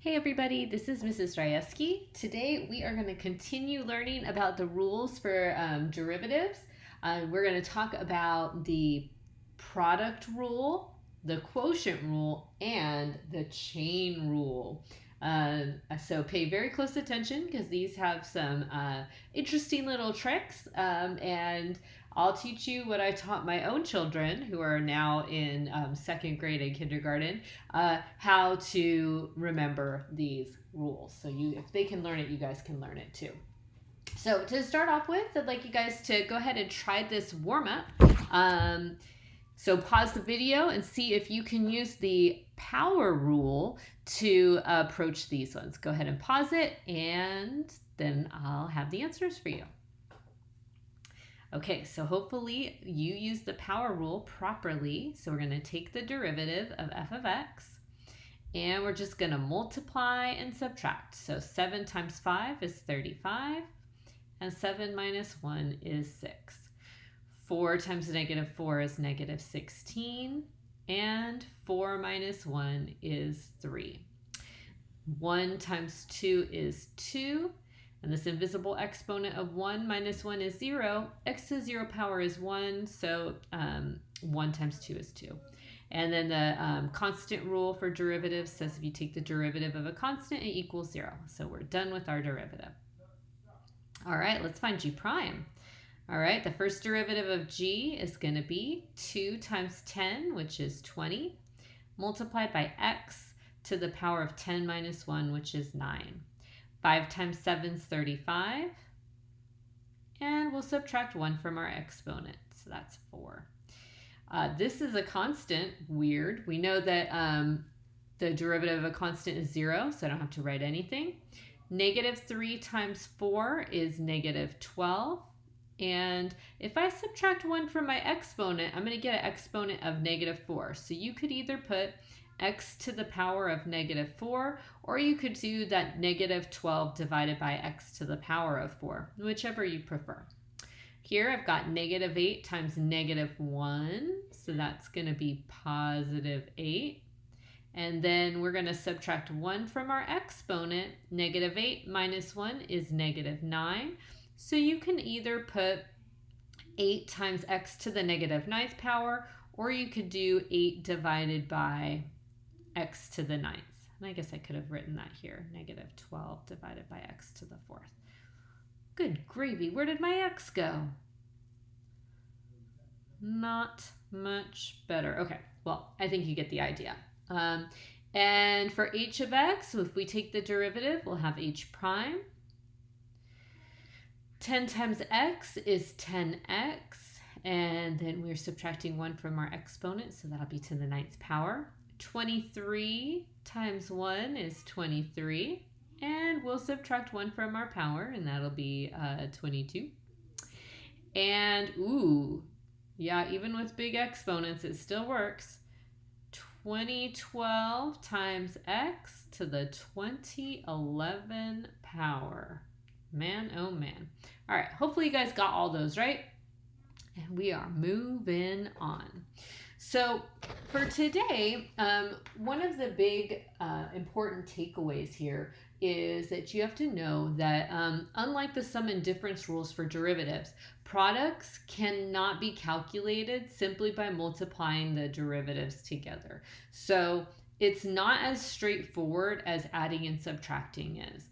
Hey everybody, this is Mrs. Rajewski. Today we are going to continue learning about the rules for derivatives. We're going to talk about the product rule, the quotient rule, and the chain rule. So pay very close attention because these have some interesting little tricks, and I'll teach you what I taught my own children who are now in second grade and kindergarten, how to remember these rules. So if they can learn it, you guys can learn it too. So to start off with, I'd like you guys to go ahead and try this warm up. So pause the video and see if you can use the power rule to approach these ones. Go ahead and pause it, and then I'll have the answers for you. Okay, so hopefully you use the power rule properly. So we're going to take the derivative of f of x, and we're just going to multiply and subtract. So 7 times 5 is 35, and 7 minus 1 is 6. 4 times negative 4 is negative 16, and 4 minus 1 is 3. 1 times 2 is 2, and this invisible exponent of 1 minus 1 is 0. X to the 0 power is 1, so 1 times 2 is 2. And then the constant rule for derivatives says if you take the derivative of a constant, it equals 0. So we're done with our derivative. All right, let's find g prime. All right, the first derivative of g is going to be 2 times 10, which is 20, multiplied by x to the power of 10 minus 1, which is 9. 5 times 7 is 35, and we'll subtract 1 from our exponent, so that's 4. This is a constant, weird. We know that the derivative of a constant is 0, so I don't have to write anything. Negative 3 times 4 is negative 12. And if I subtract 1 from my exponent, I'm going to get an exponent of negative 4. So you could either put x to the power of negative 4, or you could do that negative 12 divided by x to the power of 4, whichever you prefer. Here I've got negative 8 times negative 1, so that's going to be positive 8. And then we're going to subtract 1 from our exponent. Negative 8 minus 1 is negative 9. So you can either put 8 times x to the negative 9th power, or you could do 8 divided by x to the 9th. And I guess I could have written that here, negative 12 divided by x to the 4th. Good gravy, where did my x go? Not much better. Okay, well, I think you get the idea. And for h of x, if we take the derivative, we'll have h prime. 10 times x is 10x, and then we're subtracting 1 from our exponent, so that'll be to the 9th power. 23 times 1 is 23, and we'll subtract 1 from our power, and that'll be 22. And, ooh, yeah, even with big exponents, it still works. 2012 times x to the 2011 power. Man, oh man. All right, hopefully you guys got all those right. And we are moving on. So for today, one of the big important takeaways here is that you have to know that unlike the sum and difference rules for derivatives, products cannot be calculated simply by multiplying the derivatives together. So it's not as straightforward as adding and subtracting is.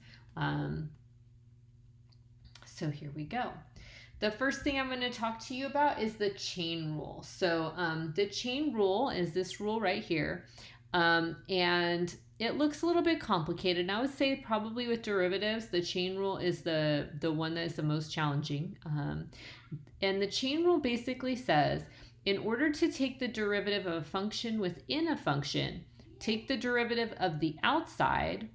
So here we go. The first thing I'm going to talk to you about is the chain rule. So the chain rule is this rule right here. And it looks a little bit complicated. And I would say probably with derivatives, the chain rule is the one that is the most challenging. And the chain rule basically says, in order to take the derivative of a function within a function, take the derivative of the outside,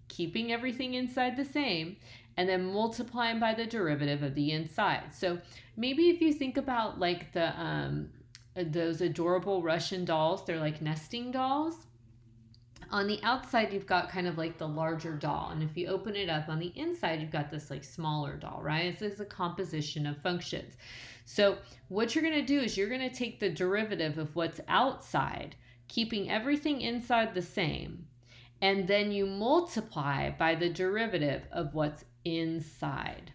keeping everything inside the same, and then multiplying by the derivative of the inside. So maybe if you think about like those adorable Russian dolls, they're like nesting dolls. On the outside, you've got kind of like the larger doll. And if you open it up on the inside, you've got this like smaller doll, right? This is a composition of functions. So what you're going to do is you're going to take the derivative of what's outside, keeping everything inside the same, and then you multiply by the derivative of what's inside.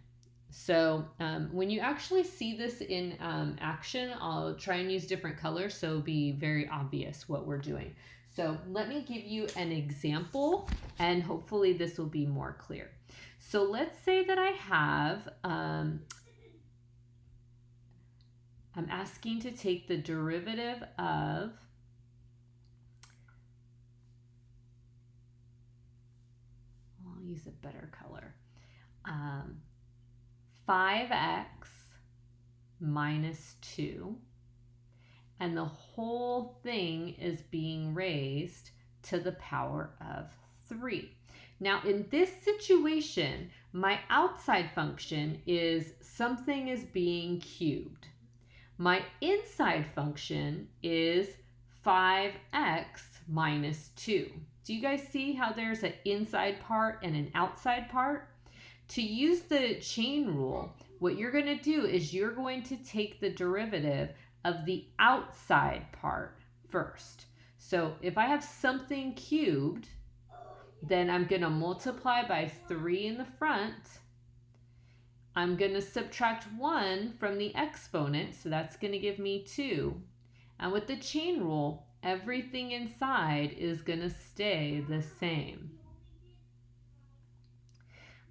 So when you actually see this in action, I'll try and use different colors so it'll be very obvious what we're doing. So let me give you an example, and hopefully this will be more clear. So let's say that I have, I'm asking to take the derivative of, I'll use a better color, 5x minus 2, and the whole thing is being raised to the power of 3. Now in this situation, my outside function is something is being cubed. My inside function is 5x minus 2. Do you guys see how there's an inside part and an outside part? To use the chain rule, what you're going to do is you're going to take the derivative of the outside part first. So if I have something cubed, then I'm going to multiply by 3 in the front. I'm going to subtract 1 from the exponent, so that's going to give me 2. And with the chain rule, everything inside is going to stay the same.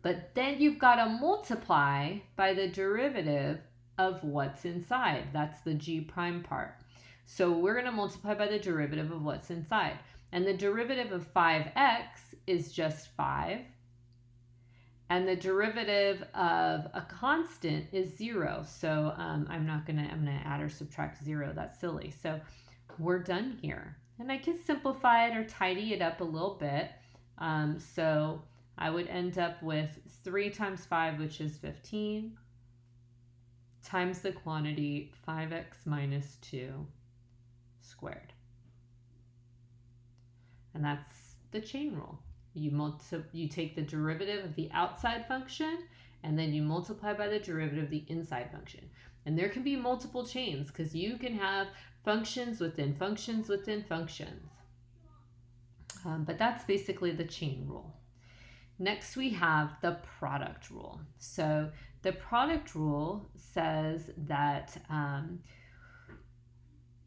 But then you've got to multiply by the derivative of what's inside. That's the g prime part. So we're going to multiply by the derivative of what's inside. And the derivative of 5x is just 5. And the derivative of a constant is 0. So I'm going to add or subtract 0. That's silly. So we're done here. And I can simplify it or tidy it up a little bit. So I would end up with 3 times 5, which is 15, times the quantity 5x minus 2 squared. And that's the chain rule. You take the derivative of the outside function, and then you multiply by the derivative of the inside function. And there can be multiple chains because you can have functions within functions within functions. But that's basically the chain rule. Next, we have the product rule. So the product rule says that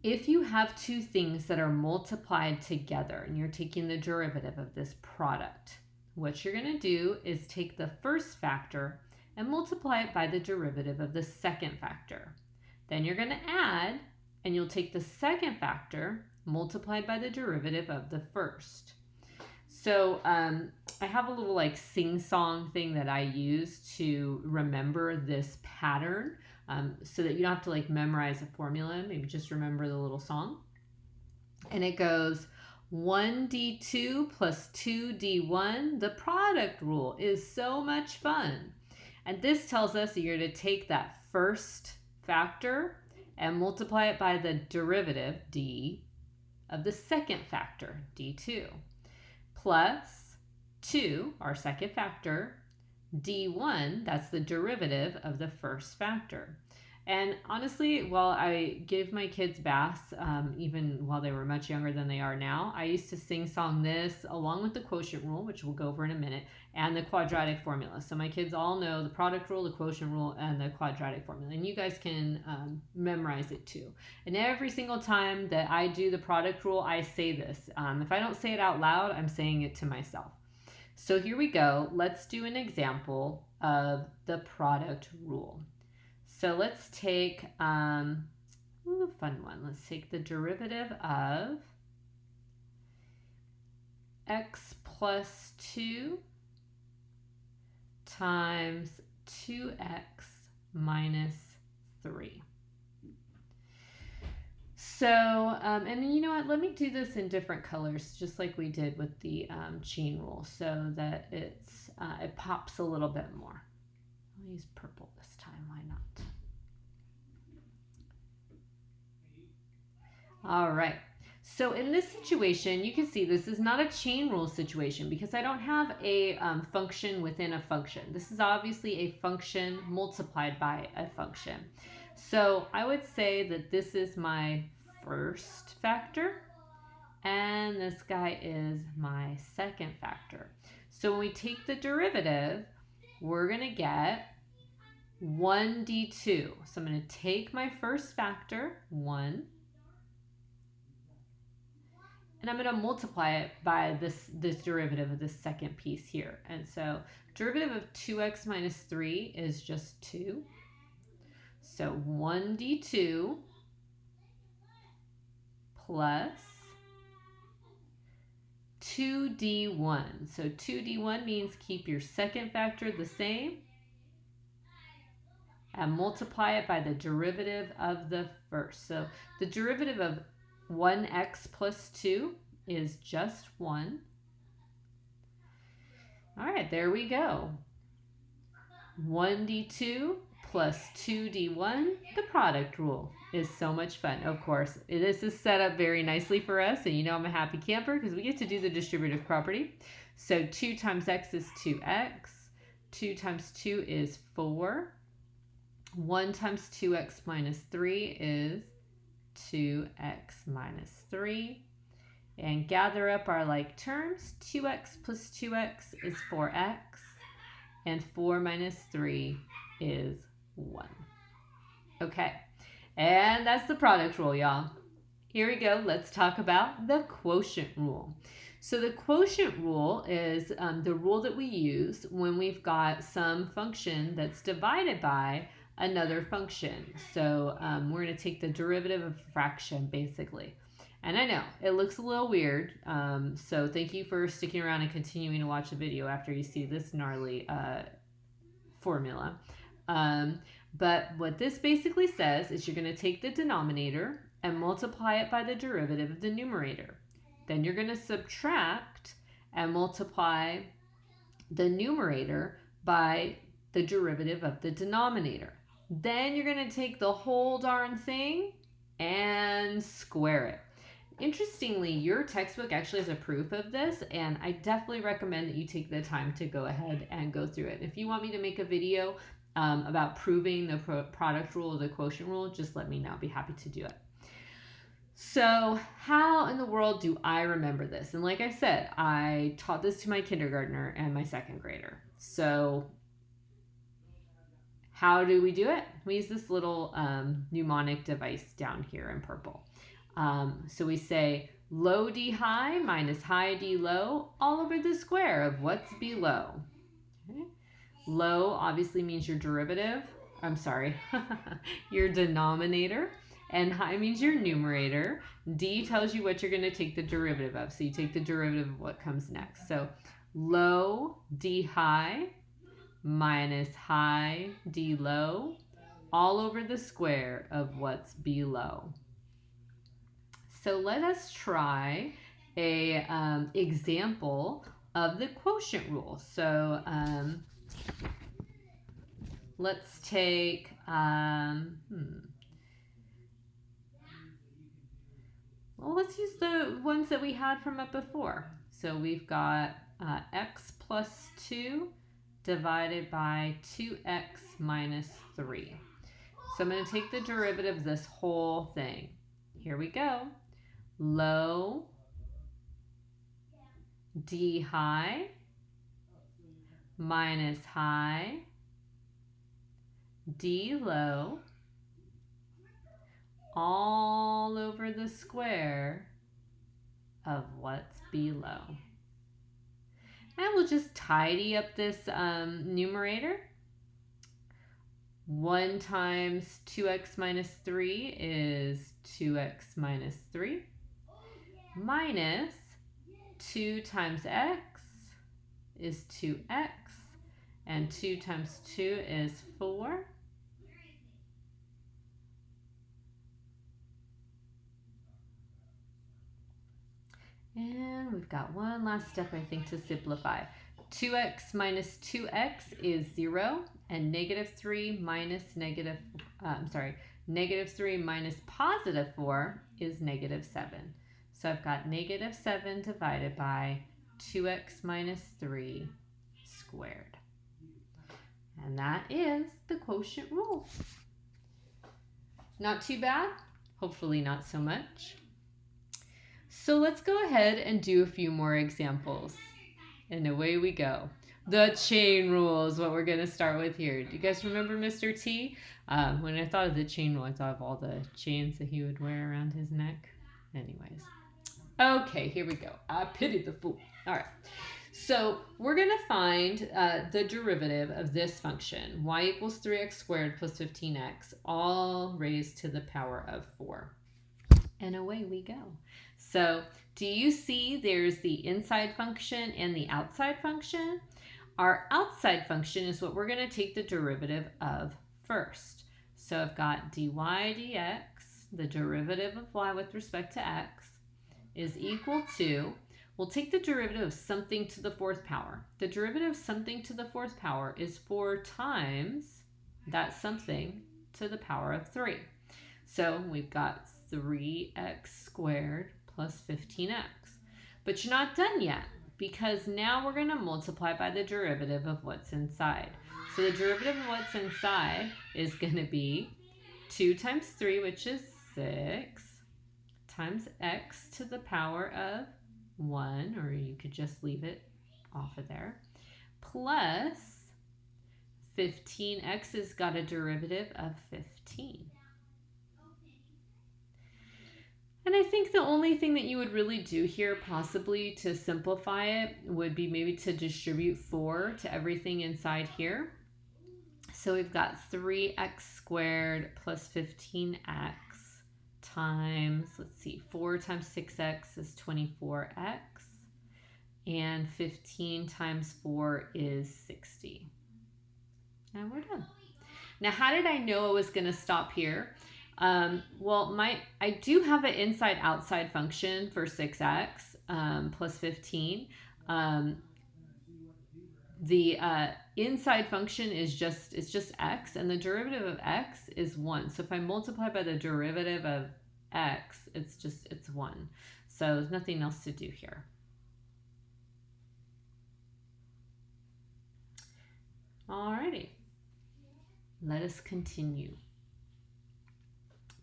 if you have two things that are multiplied together and you're taking the derivative of this product, what you're going to do is take the first factor and multiply it by the derivative of the second factor. Then you're going to add, and you'll take the second factor multiplied by the derivative of the first. So I have a little like sing-song thing that I use to remember this pattern so that you don't have to like memorize a formula. Maybe just remember the little song. And it goes 1d2 plus 2d1. The product rule is so much fun. And this tells us that you're going to take that first factor and multiply it by the derivative, d, of the second factor, d2. Plus 2, our second factor, d1, that's the derivative of the first factor. And honestly, while I give my kids baths, even while they were much younger than they are now, I used to sing-song this along with the quotient rule, which we'll go over in a minute, and the quadratic formula. So my kids all know the product rule, the quotient rule, and the quadratic formula. And you guys can memorize it too. And every single time that I do the product rule, I say this. If I don't say it out loud, I'm saying it to myself. So here we go. Let's do an example of the product rule. So let's take a fun one. Let's take the derivative of x plus 2 times 2x minus 3. So, and you know what, let me do this in different colors, just like we did with the chain rule, so that it pops a little bit more. I'll use purple this time, why not? All right, so in this situation, you can see this is not a chain rule situation because I don't have a function within a function. This is obviously a function multiplied by a function. So I would say that this is my first factor, And this guy is my second factor. So when we take the derivative, we're going to get 1d2. So I'm going to take my first factor, 1, and I'm going to multiply it by this derivative of this second piece here. And so derivative of 2x minus 3 is just 2. So 1d2 plus 2d1. So 2d1 means keep your second factor the same and multiply it by the derivative of the first. So the derivative of 1x plus 2 is just 1. All right, there we go. 1d2 plus 2d1, the product rule is so much fun. Of course, this is set up very nicely for us, and you know I'm a happy camper because we get to do the distributive property. So 2 times x is 2x, 2 times 2 is 4, 1 times 2x minus 3 is 2x minus 3. And gather up our like terms. 2x plus 2x is 4x. And 4 minus 3 is 1. Okay, and that's the product rule, y'all. Here we go. Let's talk about the quotient rule. So the quotient rule is the rule that we use when we've got some function that's divided by another function. So we're going to take the derivative of a fraction, basically. And I know, it looks a little weird, so thank you for sticking around and continuing to watch the video after you see this gnarly formula. But what this basically says is you're going to take the denominator and multiply it by the derivative of the numerator. Then you're going to subtract and multiply the numerator by the derivative of the denominator. Then you're going to take the whole darn thing and square it. Interestingly, your textbook actually has a proof of this, and I definitely recommend that you take the time to go ahead and go through it. If you want me to make a video about proving the product rule or the quotient rule, just let me know. I'll be happy to do it. So how in the world do I remember this? And like I said, I taught this to my kindergartner and my second grader. So how do we do it? We use this little mnemonic device down here in purple. So we say low d high minus high d low all over the square of what's below. Okay. Low obviously means your derivative. I'm sorry, your denominator. And high means your numerator. D tells you what you're going to take the derivative of. So you take the derivative of what comes next. So low d high minus high d low all over the square of what's below. So let us try a example of the quotient rule. So let's take, well, let's use the ones that we had from up before. So we've got x plus 2 divided by 2x minus 3. So I'm going to take the derivative of this whole thing. Here we go. Low d high minus high d low all over the square of what's below. And we'll just tidy up this numerator. 1 times 2x minus 3 is 2x minus 3. Minus 2 times x is 2x. And 2 times 2 is 4. And we've got one last step, I think, to simplify. 2x minus 2x is 0, and negative 3 minus positive 4 is negative 7. So I've got negative 7 divided by 2x minus 3 squared. And that is the quotient rule. Not too bad, hopefully not so much. So let's go ahead and do a few more examples. And away we go. The chain rule is what we're going to start with here. Do you guys remember Mr. T? When I thought of the chain rule, I thought of all the chains that he would wear around his neck. Anyways. Okay, here we go. I pity the fool. All right. So we're going to find the derivative of this function, y equals 3x squared plus 15x, all raised to the power of 4. And away we go. So do you see there's the inside function and the outside function? Our outside function is what we're going to take the derivative of first. So I've got dy dx, the derivative of y with respect to x, is equal to, we'll take the derivative of something to the fourth power. The derivative of something to the fourth power is 4 times that something to the power of 3. So we've got 3x squared plus 15x. But you're not done yet, because now we're going to multiply by the derivative of what's inside. So the derivative of what's inside is going to be 2 times 3, which is 6, times x to the power of 1, or you could just leave it off of there, plus 15x has got a derivative of 15. And I think the only thing that you would really do here, possibly to simplify it, would be maybe to distribute 4 to everything inside here. So we've got 3x squared plus 15x times, let's see, 4 times 6x is 24x, and 15 times 4 is 60. And we're done. Now, how did I know I was going to stop here? Well, I do have an inside-outside function for 6x plus 15. The inside function is just x, and the derivative of x is 1. So if I multiply by the derivative of x, it's 1. So there's nothing else to do here. Alrighty, let us continue.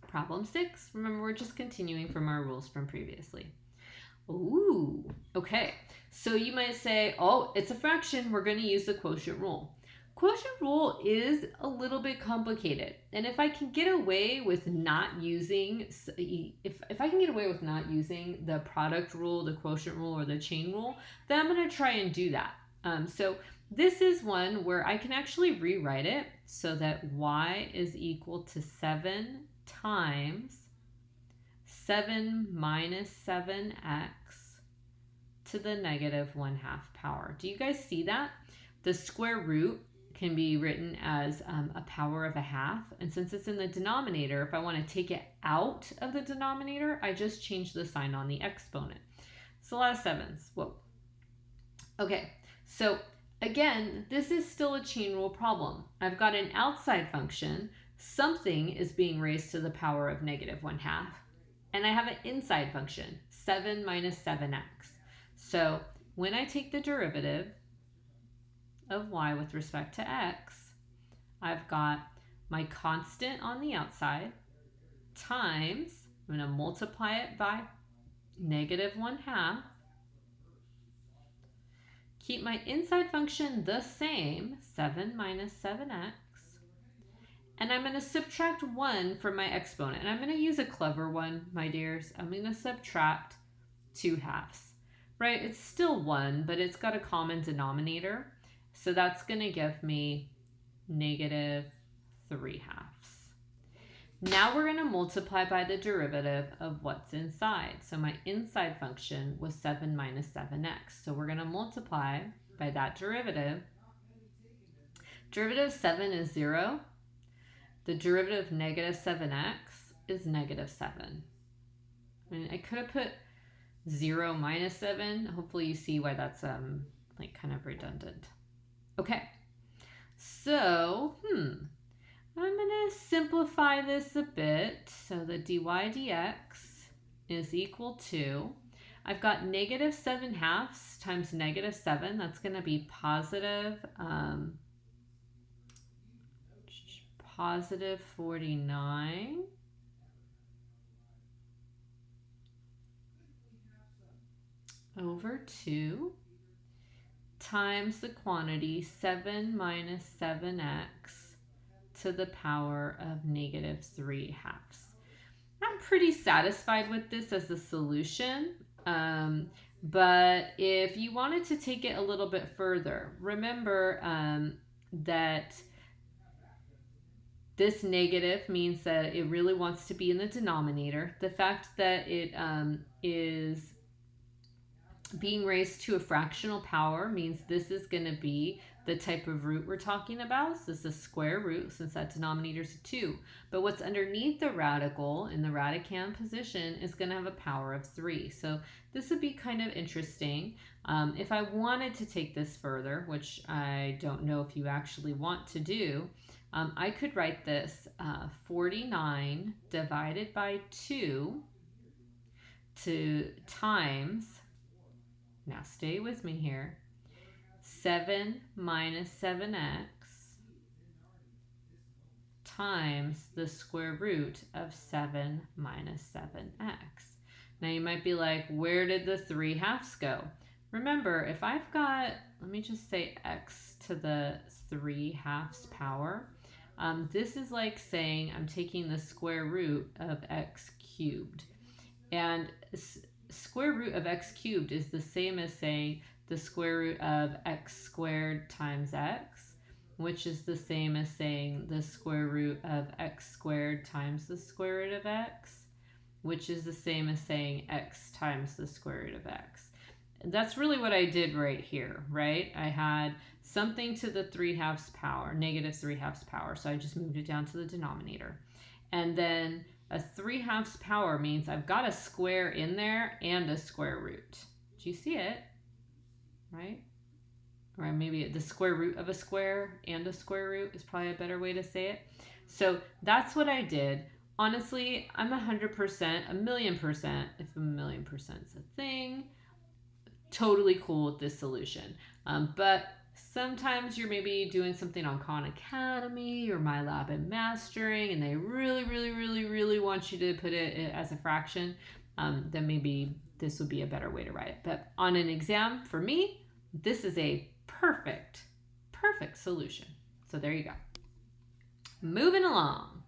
Problem 6. Remember, we're just continuing from our rules from previously. Ooh, okay. So you might say, oh, it's a fraction. We're going to use the quotient rule. Quotient rule is a little bit complicated. And if I can get away with not using, if I can get away with not using the product rule, the quotient rule, or the chain rule, then I'm going to try and do that. So this is one where I can actually rewrite it so that y is equal to 7 times 7 minus 7x to the negative 1/2 power. Do you guys see that? The square root can be written as a power of 1/2. And since it's in the denominator, if I want to take it out of the denominator, I just change the sign on the exponent. It's a lot of 7s. Whoa. Okay, so again, this is still a chain rule problem. I've got an outside function. Something is being raised to the power of negative 1/2. And I have an inside function, 7 minus 7x. So when I take the derivative of y with respect to x, I've got my constant on the outside times, I'm going to multiply it by negative 1/2. Keep my inside function the same, 7 minus 7x. And I'm going to subtract 1 from my exponent. And I'm going to use a clever one, my dears. I'm going to subtract 2/2. Right? It's still 1, but it's got a common denominator. So that's going to give me negative 3/2. Now we're going to multiply by the derivative of what's inside. So my inside function was 7 minus 7x. So we're going to multiply by that derivative. Derivative of 7 is 0. The derivative of negative 7x is negative 7. I mean, I could have put 0 minus 7. Hopefully you see why that's like kind of redundant. Okay, so I'm going to simplify this a bit. So the dy dx is equal to, I've got negative 7/2 times negative 7. That's going to be positive 49 over 2 times the quantity 7 minus 7x to the power of negative 3 halves. I'm pretty satisfied with this as a solution, but if you wanted to take it a little bit further, remember that this negative means that it really wants to be in the denominator. The fact that it is being raised to a fractional power means this is going to be the type of root we're talking about. So this is a square root since that denominator is 2. But what's underneath the radical in the radicand position is going to have a power of 3. So this would be kind of interesting. If I wanted to take this further, which I don't know if you actually want to do, I could write this 49 divided by 2 to times, now stay with me here, 7 minus 7x times the square root of 7 minus 7x. Now you might be like, where did the 3 halves go? Remember, if I've got, let me just say x to the 3 halves power, this is like saying I'm taking the square root of x cubed. And square root of x cubed is the same as saying the square root of x squared times x, which is the same as saying the square root of x squared times the square root of x, which is the same as saying x times the square root of x. And that's really what I did right here, right? I had something to the 3 halves power, negative 3 halves power, so I just moved it down to the denominator. And then a 3 halves power means I've got a square in there and a square root. Do you see it? Right? Or maybe the square root of a square and a square root is probably a better way to say it. So that's what I did. Honestly, I'm 100%, 1,000,000%, if 1,000,000% is a thing, totally cool with this solution. But sometimes you're maybe doing something on Khan Academy or MyLab and Mastering, and they really want you to put it as a fraction, then maybe this would be a better way to write it. But on an exam, for me, this is a perfect solution. So there you go. Moving along.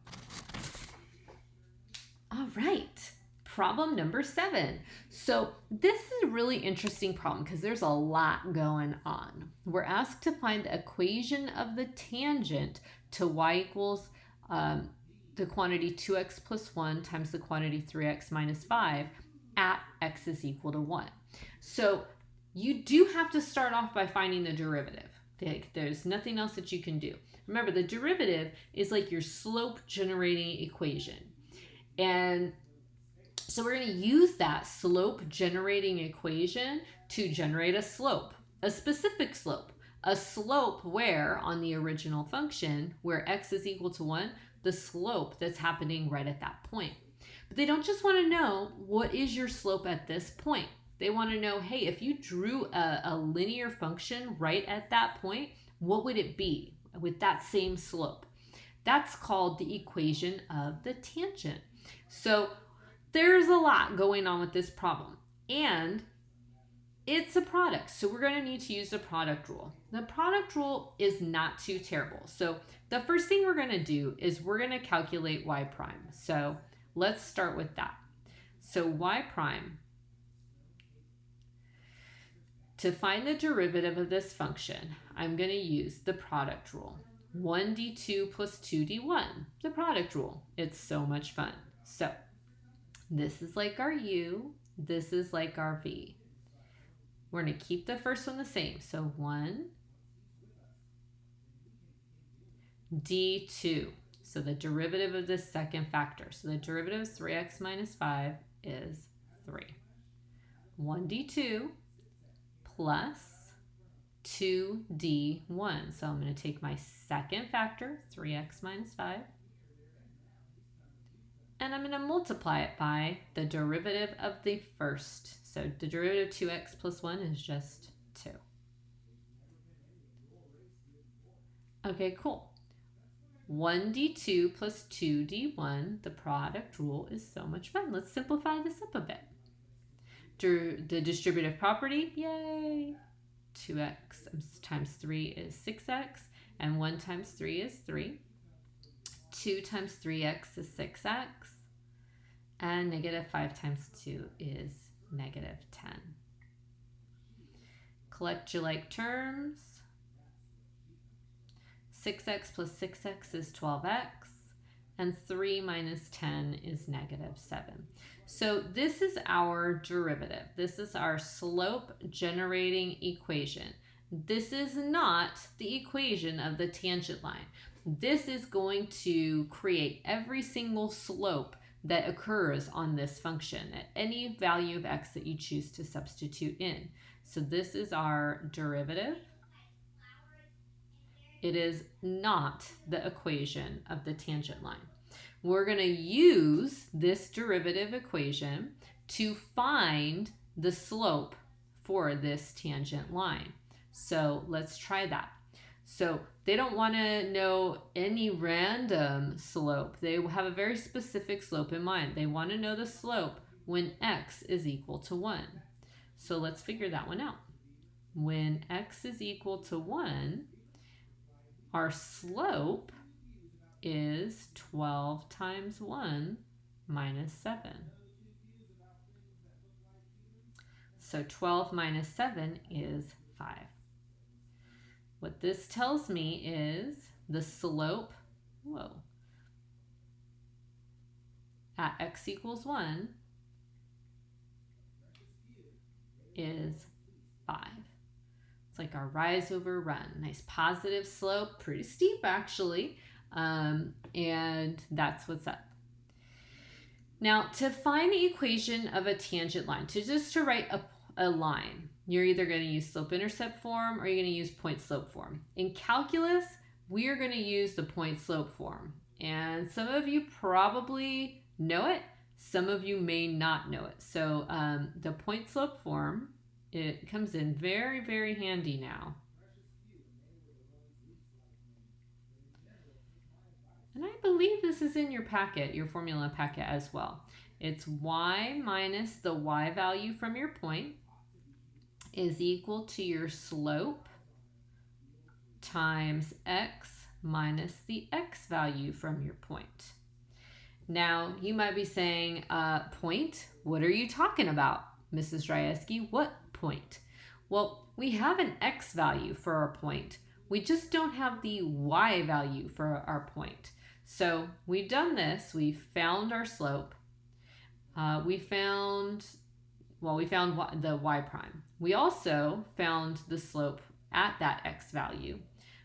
All right. Problem number 7. So this is a really interesting problem because there's a lot going on. We're asked to find the equation of the tangent to y equals the quantity 2x plus 1 times the quantity 3x minus 5 at x is equal to 1. So you do have to start off by finding the derivative. There's nothing else that you can do. Remember, the derivative is like your slope generating equation. And so we're going to use that slope generating equation to generate a slope, a specific slope, a slope where on the original function, where x is equal to 1, the slope that's happening right at that point. But they don't just want to know what is your slope at this point. They want to know, hey, if you drew a linear function right at that point, what would it be with that same slope? That's called the equation of the tangent. So there's a lot going on with this problem, and it's a product. So we're going to need to use the product rule. The product rule is not too terrible. So the first thing we're going to do is we're going to calculate y prime. So let's start with that. So y prime, to find the derivative of this function, I'm going to use the product rule. 1d2 plus 2d1, the product rule. It's so much fun. So this is like our u, this is like our v. We're going to keep the first one the same. So 1 d2. So the derivative of this second factor. So the derivative of 3x minus 5 is 3. 1d2 plus 2d1. So I'm going to take my second factor, 3x minus 5, and I'm going to multiply it by the derivative of the first. So the derivative of 2x plus 1 is just 2. Okay, cool. 1d2 plus 2d1, the product rule is so much fun. Let's simplify this up a bit. the distributive property, yay, 2x times 3 is 6x, and 1 times 3 is 3. 2 times 3x is 6x, and negative 5 times 2 is negative 10. Collect your like terms. 6x plus 6x is 12x, and 3 minus 10 is negative 7. So this is our derivative. This is our slope generating equation. This is not the equation of the tangent line. This is going to create every single slope that occurs on this function at any value of x that you choose to substitute in. So this is our derivative. It is not the equation of the tangent line. We're going to use this derivative equation to find the slope for this tangent line. So let's try that. So they don't want to know any random slope. They have a very specific slope in mind. They want to know the slope when x is equal to 1. So let's figure that one out. When x is equal to 1, our slope is 12 times 1 minus 7. So 12 minus 7 is 5. What this tells me is the slope, at x equals 1 is 5. It's like our rise over run. Nice positive slope, pretty steep actually. And that's what's up. Now, to find the equation of a tangent line, to write a line, you're either going to use slope-intercept form or you're going to use point-slope form. In calculus, we are going to use the point-slope form. And some of you probably know it. Some of you may not know it. So the point-slope form, it comes in very, very handy now. And I believe this is in your packet, your formula packet as well. It's y minus the y value from your point is equal to your slope times x minus the x value from your point. Now, you might be saying, point? What are you talking about, Mrs. Drieski? What point? Well, we have an x value for our point. We just don't have the y value for our point. So we've done this. We found our slope. We found the y prime. We also found the slope at that x value.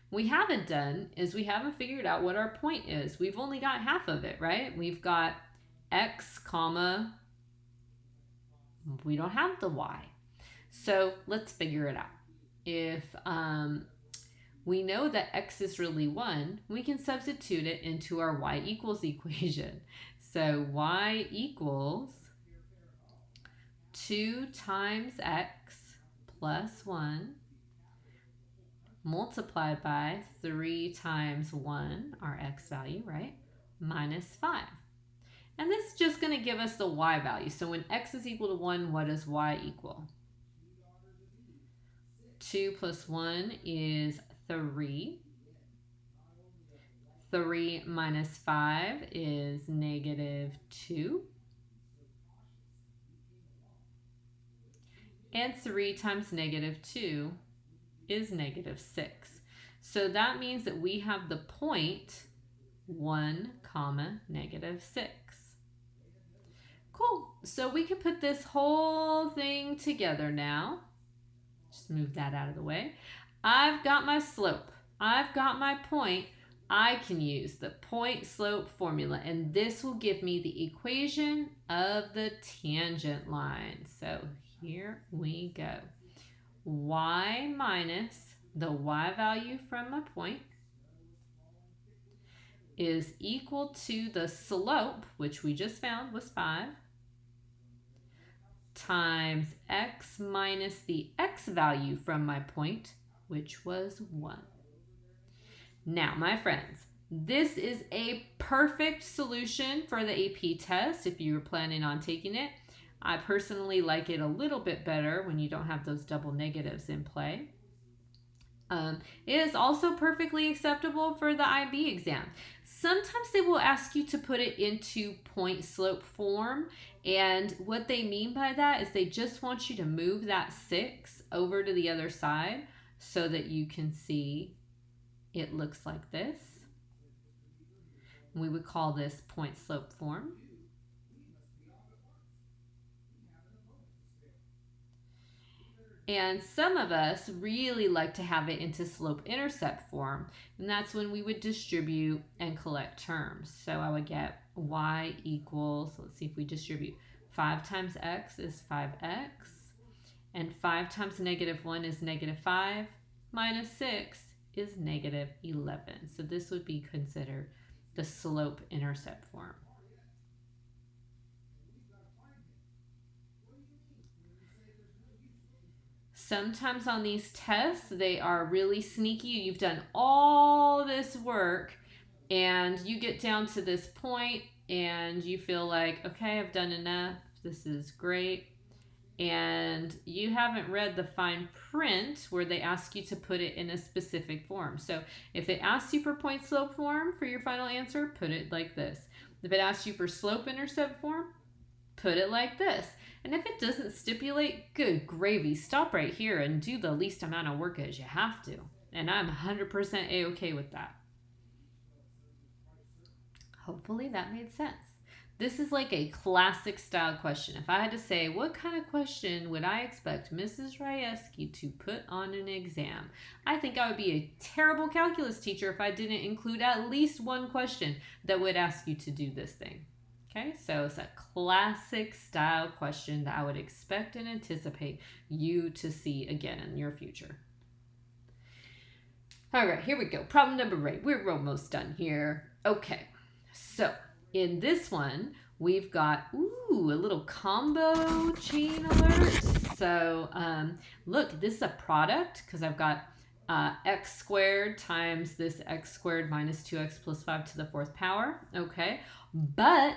What we haven't done is we haven't figured out what our point is. We've only got half of it, right? We've got x, comma, we don't have the y. So let's figure it out. If we know that x is really 1, we can substitute it into our y equals equation. So y equals 2 times x plus 1 multiplied by 3 times 1, our x value, right, minus 5. And this is just going to give us the y value. So when x is equal to 1, what does y equal? 2 plus 1 is 3. 3 minus 5 is negative 2. And 3 times negative 2 is negative 6. So that means that we have the point 1 comma negative 6. Cool. So we can put this whole thing together now. Just move that out of the way. I've got my slope. I've got my point. I can use the point slope formula, and this will give me the equation of the tangent line. So here we go. Y minus the y value from my point is equal to the slope, which we just found was 5, times x minus the x value from my point, which was 1. Now, my friends, this is a perfect solution for the AP test if you were planning on taking it. I personally like it a little bit better when you don't have those double negatives in play. It is also perfectly acceptable for the IB exam. Sometimes they will ask you to put it into point slope form, and what they mean by that is they just want you to move that 6 over to the other side so that you can see it looks like this. We would call this point slope form. And some of us really like to have it into slope-intercept form, and that's when we would distribute and collect terms. So I would get y equals, let's see if we distribute, 5 times x is 5x, and 5 times -1 is -5, minus 6 is -11. So this would be considered the slope-intercept form. Sometimes on these tests, they are really sneaky. You've done all this work and you get down to this point and you feel like, okay, I've done enough. This is great. And you haven't read the fine print where they ask you to put it in a specific form. So if it asks you for point slope form for your final answer, put it like this. If it asks you for slope intercept form, put it like this. And if it doesn't stipulate, good gravy, stop right here and do the least amount of work as you have to. And I'm 100% A-okay with that. Hopefully that made sense. This is like a classic style question. If I had to say, what kind of question would I expect Mrs. Rajewski to put on an exam? I think I would be a terrible calculus teacher if I didn't include at least one question that would ask you to do this thing. Okay, so it's a classic style question that I would expect and anticipate you to see again in your future. All right, here we go. Problem number 8. We're almost done here. Okay, so in this one, we've got, a little combo chain alert. So look, this is a product because I've got x squared times this x squared minus 2x plus 5 to the 4th power. Okay, but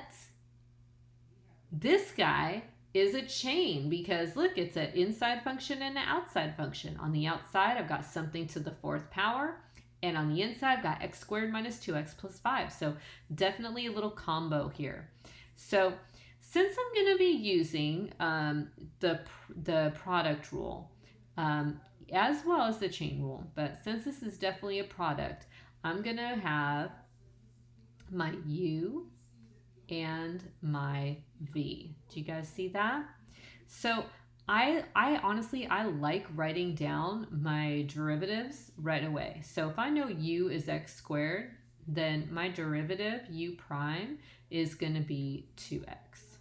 this guy is a chain because look, it's an inside function and an outside function. On the outside, I've got something to the 4th power. And on the inside, I've got x squared minus 2x plus 5. So definitely a little combo here. So since I'm going to be using the product rule as well as the chain rule, but since this is definitely a product, I'm going to have my u and my v. Do you guys see that? So I honestly, I like writing down my derivatives right away. So if I know u is x squared, then my derivative u prime is going to be 2x.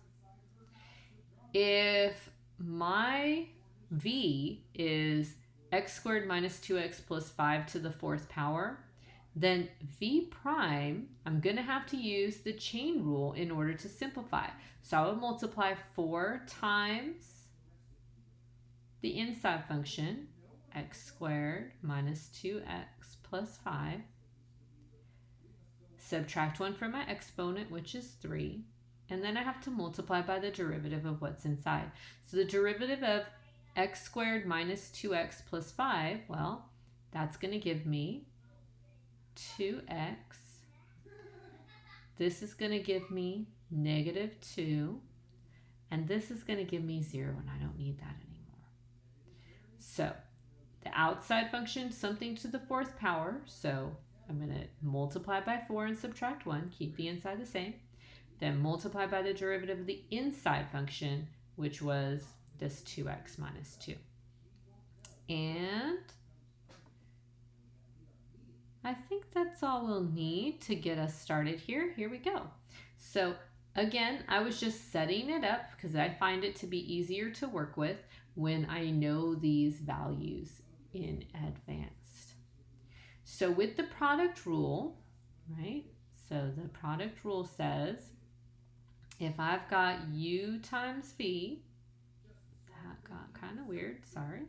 If my v is x squared minus 2x plus 5 to the 4th power, then v prime, I'm going to have to use the chain rule in order to simplify. So I would multiply 4 times the inside function, x squared minus 2x plus 5, subtract 1 from my exponent, which is 3, and then I have to multiply by the derivative of what's inside. So the derivative of x squared minus 2x plus 5, well, that's going to give me 2x. This is going to give me -2, and this is going to give me 0, and I don't need that anymore. So the outside function, something to the 4th power, so I'm going to multiply by 4 and subtract 1, keep the inside the same, then multiply by the derivative of the inside function, which was this 2x minus 2. And I think that's all we'll need to get us started here. Here we go. So again, I was just setting it up because I find it to be easier to work with when I know these values in advance. So with the product rule, right? So the product rule says if I've got u times v, that got kind of weird, sorry.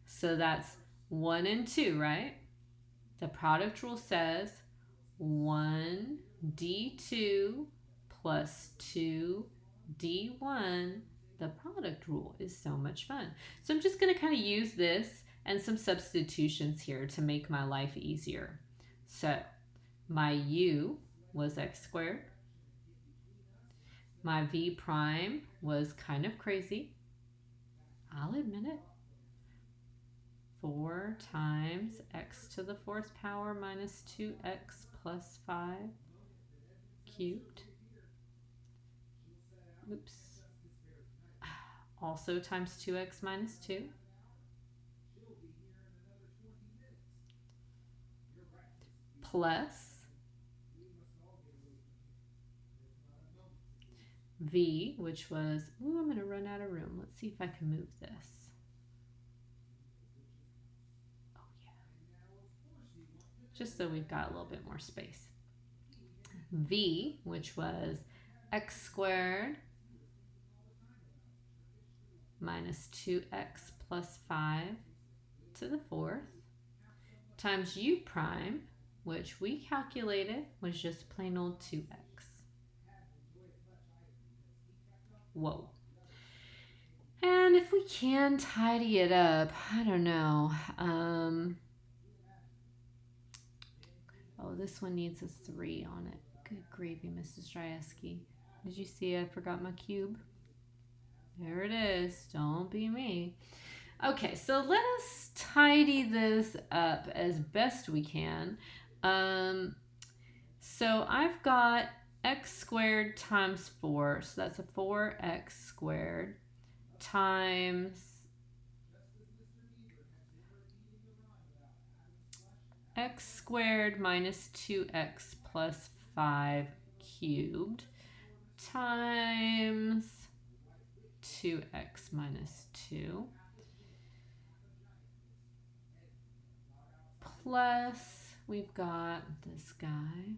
So that's 1 and 2, right? The product rule says 1d2 plus 2d1 The product rule is so much fun. So I'm just going to kind of use this and some substitutions here to make my life easier. So my u was x squared. My v prime was kind of crazy. I'll admit it. 4 times x to the 4th power minus 2x plus 5 cubed. Oops. Also times 2x minus 2. Plus v, which was, ooh, I'm going to run out of room. Let's see if I can move this. Oh, yeah. Just so we've got a little bit more space. V, which was x squared minus 2x plus 5 to the 4th times u prime, which we calculated was just plain old 2x. Whoa. And if we can tidy it up, I don't know. Oh, this one needs a 3 on it. Good gravy, Mrs. Drieski. Did you see I forgot my cube? There it is. Don't be me. Okay, so let us tidy this up as best we can. So I've got x squared times 4, so that's a 4x squared times x squared minus 2x plus 5 cubed times 2x minus 2 plus we've got this guy.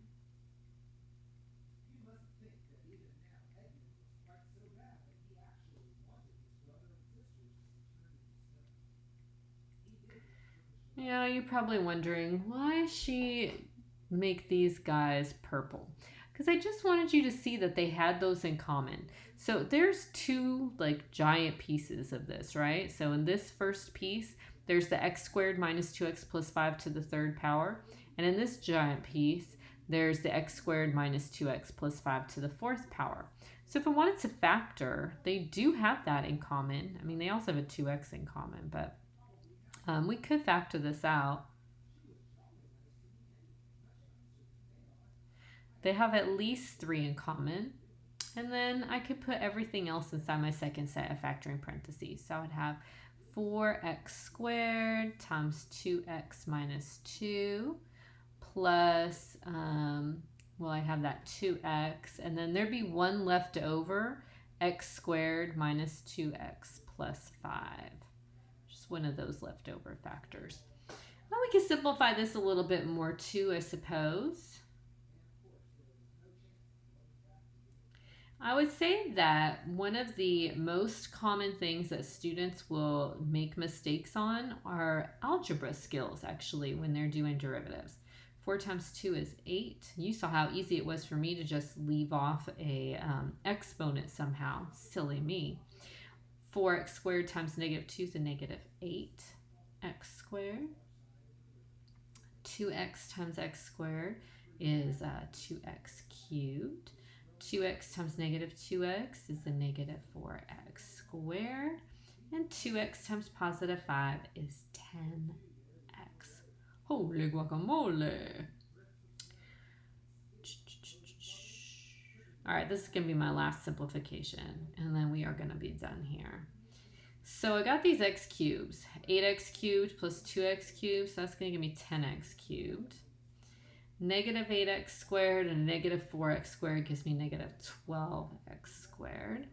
Yeah, you're probably wondering why she make these guys purple. Because I just wanted you to see that they had those in common. So there's 2 like giant pieces of this, right? So in this first piece, there's the x squared minus 2x plus 5 to the 3rd power. And in this giant piece, there's the x squared minus 2x plus 5 to the 4th power. So if I wanted to factor, they do have that in common. I mean, they also have a 2x in common, but we could factor this out. They have at least 3 in common. And then I could put everything else inside my second set of factoring parentheses. So I would have 4x squared times 2x minus 2 plus, well, I have that 2x. And then there'd be 1 left over, x squared minus 2x plus 5. Just one of those leftover factors. Now we can simplify this a little bit more too, I suppose. I would say that one of the most common things that students will make mistakes on are algebra skills, actually, when they're doing derivatives. 4 times 2 is 8. You saw how easy it was for me to just leave off a exponent somehow. Silly me. 4x squared times negative 2 is a negative 8. X squared. 2x times x squared is 2x cubed. 2x times negative 2x is a negative 4x squared. And 2x times positive 5 is 10x. Holy guacamole! All right, this is going to be my last simplification, and then we are going to be done here. So I got these x cubes. 8x cubed plus 2x cubed, so that's going to give me 10x cubed. Negative 8x squared and negative 4x squared gives me negative 12x squared.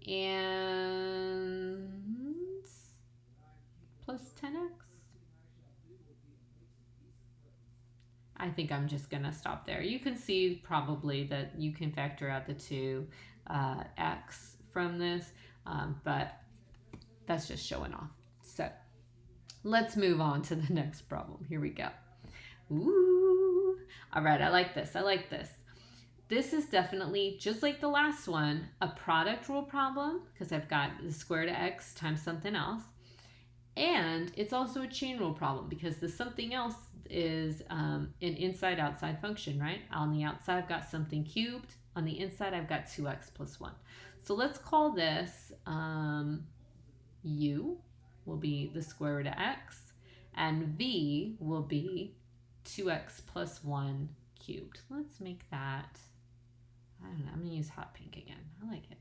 And plus 10x. I think I'm just going to stop there. You can see probably that you can factor out the 2x from this, but that's just showing off. So let's move on to the next problem. Here we go. Ooh. All right, I like this. I like this. this is definitely, just like the last one, a product rule problem because I've got the square root of x times something else. And it's also a chain rule problem because the something else is an inside-outside function, right? On the outside, I've got something cubed. On the inside, I've got 2x plus 1. So let's call this u will be the square root of x, and v will be 2x plus 1 cubed. Let's make that, I don't know, I'm going to use hot pink again. I like it.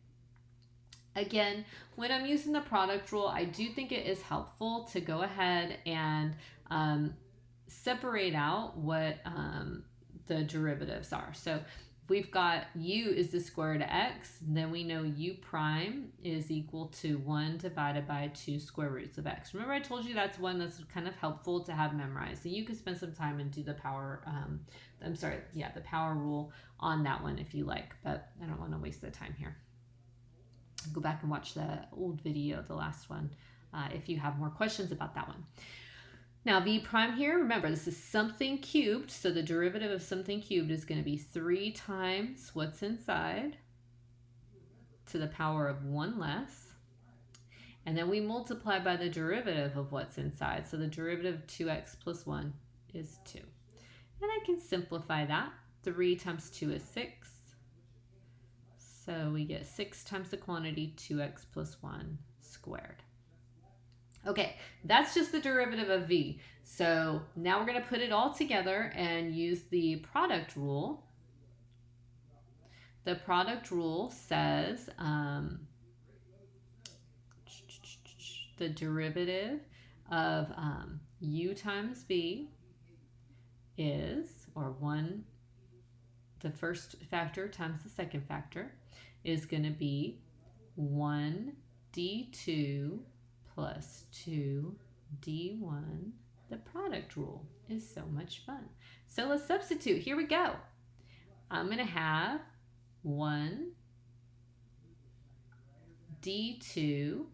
Again, when I'm using the product rule, I do think it is helpful to go ahead and separate out what the derivatives are. So we've got u is the square root of x, then we know u prime is equal to 1 divided by 2 square roots of x. Remember I told you that's one that's kind of helpful to have memorized. And you can spend some time and do the power, the power rule on that one if you like, but I don't want to waste the time here. Go back and watch the old video, the last one, if you have more questions about that one. Now v prime here, remember this is something cubed, so the derivative of something cubed is going to be 3 times what's inside to the power of 1 less. And then we multiply by the derivative of what's inside, so the derivative of 2x plus 1 is 2. And I can simplify that. 3 times 2 is 6. So we get 6 times the quantity 2x plus 1 squared. Okay, that's just the derivative of v. So now we're going to put it all together and use the product rule. The product rule says the derivative of u times v is, or 1, the first factor times the second factor, is going to be 1 d2 plus 2 d1. The product rule is so much fun. So let's substitute. Here we go. I'm going to have 1 d2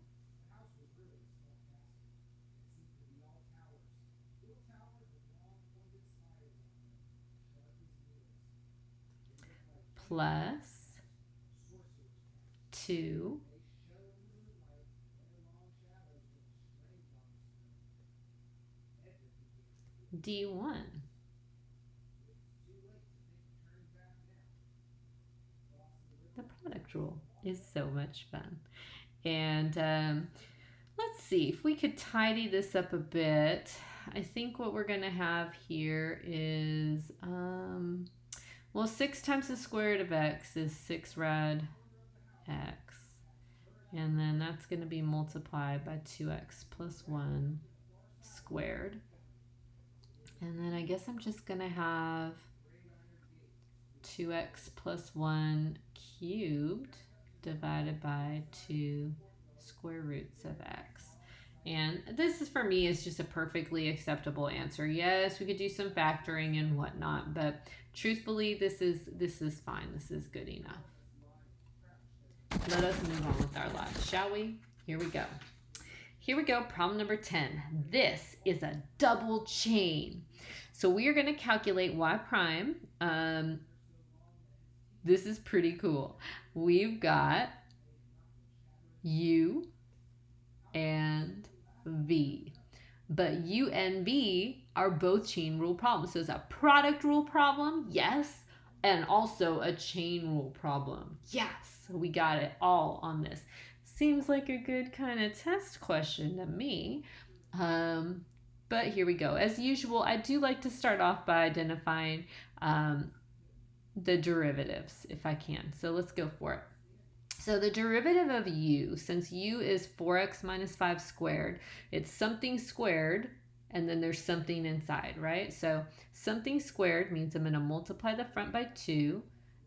plus 2 d1. The product rule is so much fun. And let's see if we could tidy this up a bit. I think what we're going to have here is, well, 6 times the square root of x is 6 rad x. And then that's going to be multiplied by 2x plus 1 squared. And then I guess I'm just going to have 2x plus 1 cubed divided by 2 square roots of x. And this is, for me, is just a perfectly acceptable answer. Yes, we could do some factoring and whatnot, but truthfully, this is fine. This is good enough. Let us move on with our lives, shall we? Here we go. Here we go, problem number 10. This is a double chain. So we are going to calculate y prime. This is pretty cool. We've got u and v. But u and v are both chain rule problems. So it's a product rule problem, yes, and also a chain rule problem. Yes, we got it all on this. Seems like a good kind of test question to me. But here we go. As usual, I do like to start off by identifying the derivatives if I can. So let's go for it. So the derivative of u, since u is 4x minus 5 squared, it's something squared and then there's something inside, right? So something squared means I'm going to multiply the front by 2,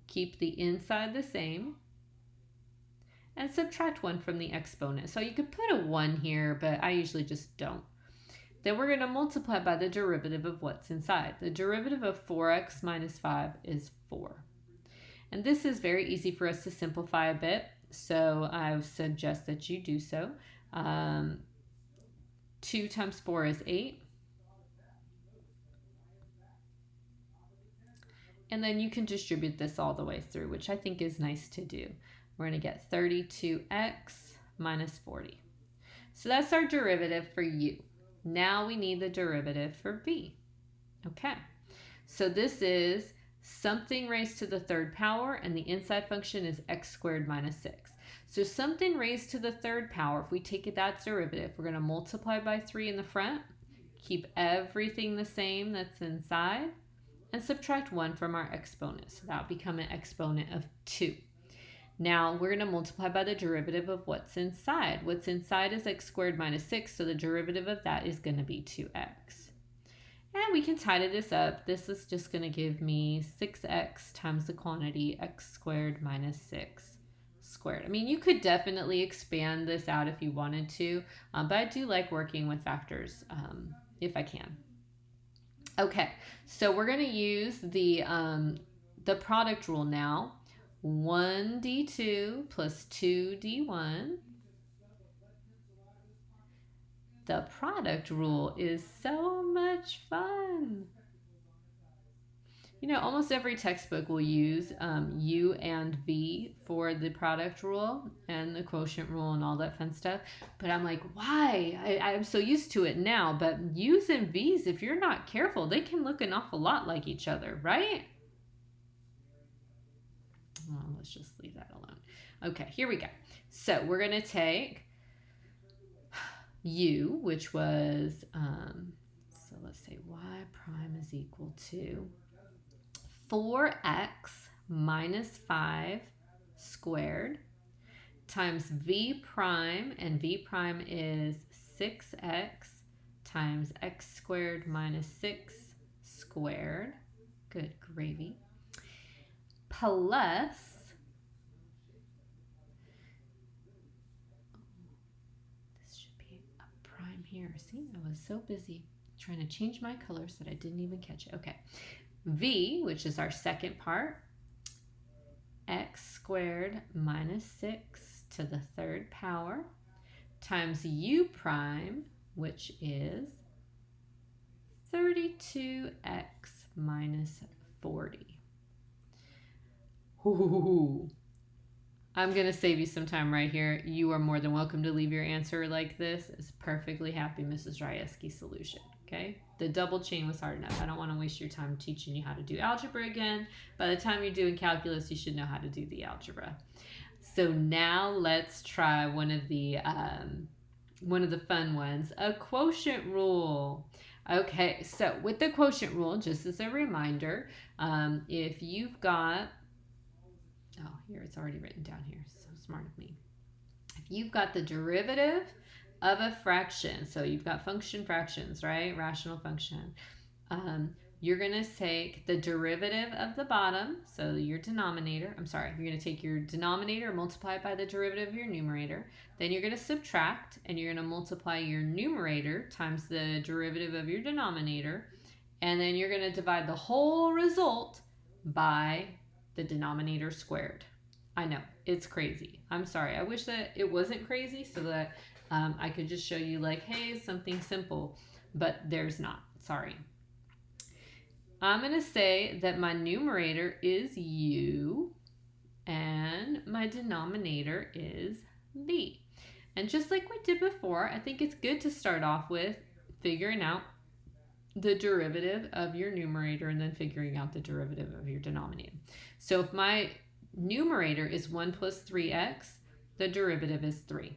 keep the inside the same, and subtract 1 from the exponent. So you could put a 1 here, but I usually just don't. Then we're going to multiply by the derivative of what's inside. The derivative of 4x minus 5 is 4. And this is very easy for us to simplify a bit, so I suggest that you do so. 2 times 4 is 8. And then you can distribute this all the way through, which I think is nice to do. We're going to get 32x minus 40. So that's our derivative for u. Now we need the derivative for v. Okay, so this is something raised to the third power, and the inside function is x squared minus 6. So something raised to the third power, if we take that derivative, we're going to multiply by 3 in the front, keep everything the same that's inside, and subtract 1 from our exponent. So that will become an exponent of 2. Now we're going to multiply by the derivative of what's inside. What's inside is x squared minus 6, so the derivative of that is going to be 2x. And we can tidy this up. This is just going to give me 6x times the quantity x squared minus 6 squared. I mean, you could definitely expand this out if you wanted to, but I do like working with factors if I can. Okay, so we're going to use the product rule now. 1d2 plus 2d1. The product rule is so much fun. You know, almost every textbook will use U and V for the product rule and the quotient rule and all that fun stuff. But I'm like, why? I'm so used to it now. But U's and V's, if you're not careful, they can look an awful lot like each other, right? Well, let's just leave that alone. Okay, here we go. So we're going to take U, which was, so let's say y prime is equal to 4x minus 5 squared times v prime, and v prime is 6x times x squared minus 6 squared, good gravy, plus this should be a prime here. See, I was so busy trying to change my colors that I didn't even catch it. Okay, v, which is our second part, x squared minus 6 to the third power, times u prime, which is 32x minus 40. Ooh. I'm going to save you some time right here. You are more than welcome to leave your answer like this. It's a perfectly happy Mrs. Rajewski solution. Okay, the double chain was hard enough. I don't want to waste your time teaching you how to do algebra again. By the time you're doing calculus, you should know how to do the algebra. So now let's try one of the fun ones, a quotient rule. Okay, so with the quotient rule, just as a reminder, if you've got, oh, here it's already written down here, so smart of me. If you've got the derivative of a fraction, so you've got function fractions, right? Rational function. You're going to take the derivative of the bottom, so your denominator, you're going to take your denominator, multiply it by the derivative of your numerator. Then you're going to subtract, and you're going to multiply your numerator times the derivative of your denominator. And then you're going to divide the whole result by the denominator squared. I know, it's crazy. I'm sorry. I wish that it wasn't crazy so that I could just show you like, hey, something simple, but there's not. Sorry. I'm going to say that my numerator is u and my denominator is v. And just like we did before, I think it's good to start off with figuring out the derivative of your numerator and then figuring out the derivative of your denominator. So if my numerator is 1 plus 3x, the derivative is 3.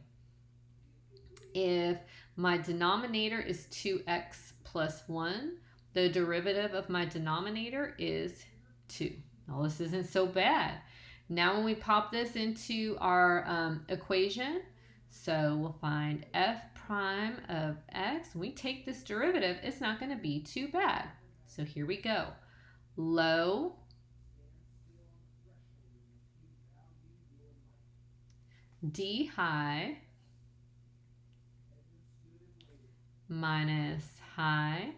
If my denominator is 2x plus 1, the derivative of my denominator is 2. Now this isn't so bad. Now when we pop this into our equation, so we'll find f prime of x. When we take this derivative, it's not going to be too bad. So here we go. Low d high minus high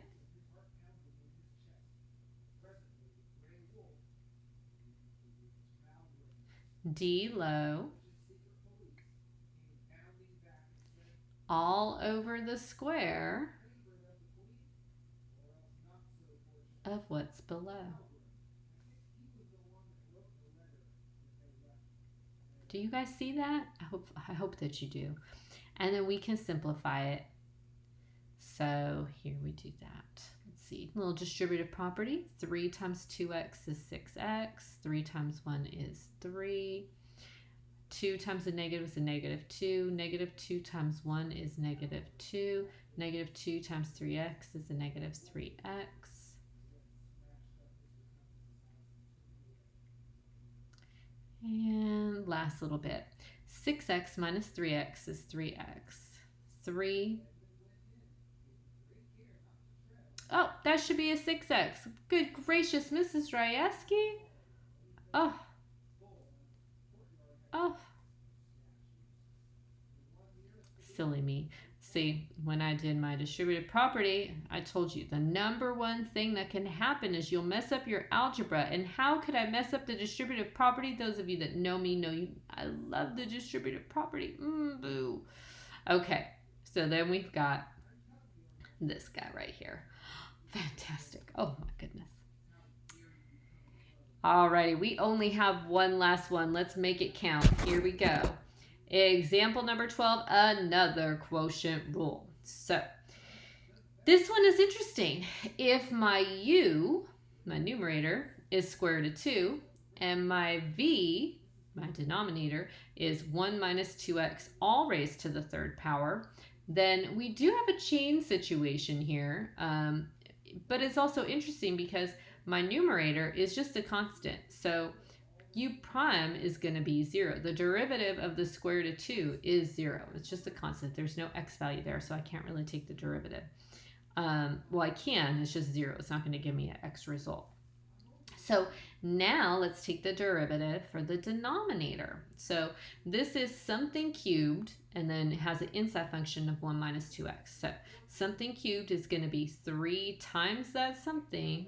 d low all over the square of what's below. Do you guys see that? I hope that you do. And then we can simplify it. So here we do that. Let's see, little distributive property. 3 times 2x is 6x. 3 times 1 is 3. 2 times a negative is a negative 2. Negative 2 times 1 is negative 2. Negative 2 times 3x is a negative 3x. And last little bit. 6x minus 3x is 3x. 3. Oh, that should be a 6x. Good gracious, Mrs. Ryeski. Oh. Oh. Silly me. See, when I did my distributive property, I told you the number one thing that can happen is you'll mess up your algebra. And how could I mess up the distributive property? Those of you that know me know I love the distributive property. Boo. Okay, so then we've got this guy right here. Fantastic. Oh my goodness. Alrighty, we only have one last one. Let's make it count. Here we go. Example number 12, another quotient rule. So this one is interesting. If my u, my numerator, is square root of 2, and my v, my denominator, is 1 minus 2x all raised to the third power, then we do have a chain situation here. But it's also interesting because my numerator is just a constant. So u prime is going to be 0. The derivative of the square root of 2 is 0. It's just a constant. There's no x value there, so I can't really take the derivative. Well, I can. It's just 0. It's not going to give me an x result. So now let's take the derivative for the denominator. So this is something cubed, and then it has an inside function of 1 minus 2x. So something cubed is going to be 3 times that something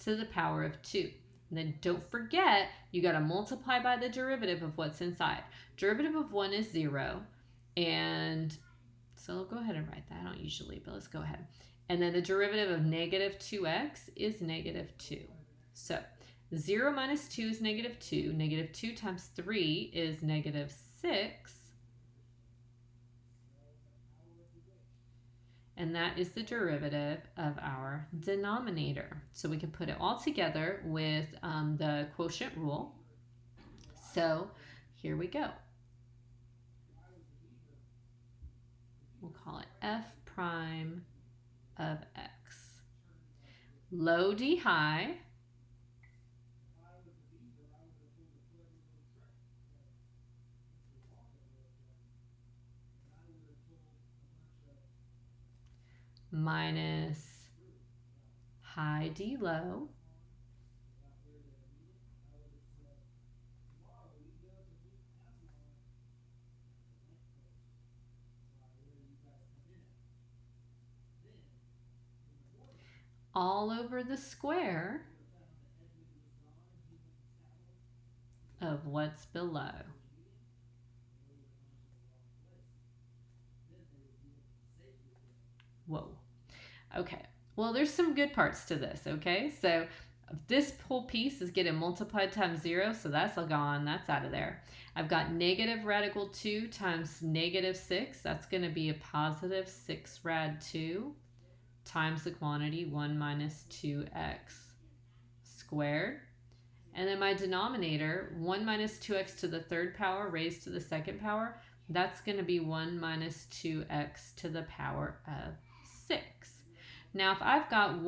to the power of 2. And then don't forget, you got to multiply by the derivative of what's inside. Derivative of 1 is 0. And so I'll go ahead and write that. I don't usually, but let's go ahead. And then the derivative of negative 2x is negative 2. So 0 minus 2 is negative 2. Negative 2 times 3 is negative 6. And that is the derivative of our denominator. So we can put it all together with the quotient rule. So here we go. We'll call it f prime of x. Low d high minus high d low all over the square of what's below. Whoa. Okay. Well, there's some good parts to this, okay? So this whole piece is getting multiplied times 0, so that's all gone. That's out of there. I've got negative radical 2 times negative 6. That's going to be a positive 6 rad 2 times the quantity 1 minus 2x squared. And then my denominator, 1 minus 2x to the third power raised to the second power, that's going to be 1 minus 2x to the power of 6. Now, if I've got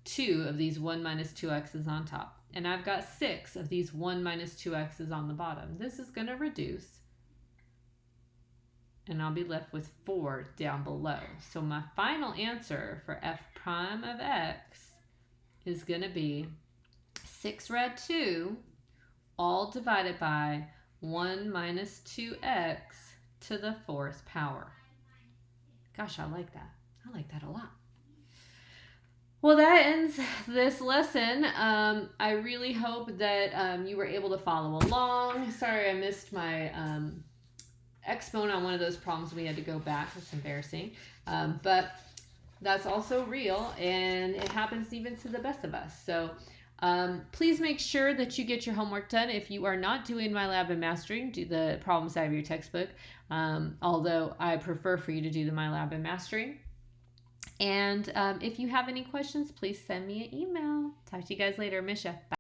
2 of these 1 minus 2x's on top, and I've got 6 of these 1 minus 2x's on the bottom, this is going to reduce, and I'll be left with 4 down below. So my final answer for f prime of x is going to be 6 rad 2 all divided by 1 minus 2x to the 4th power. Gosh, I like that. I like that a lot. Well, that ends this lesson. I really hope that you were able to follow along. Sorry I missed my exponent on one of those problems. We had to go back. It's embarrassing. But that's also real, and it happens even to the best of us. So Please make sure that you get your homework done. If you are not doing My Lab and Mastering, do the problem side of your textbook. Although I prefer for you to do the My Lab and Mastering. And if you have any questions, please send me an email. Talk to you guys later. Miss ya. Bye.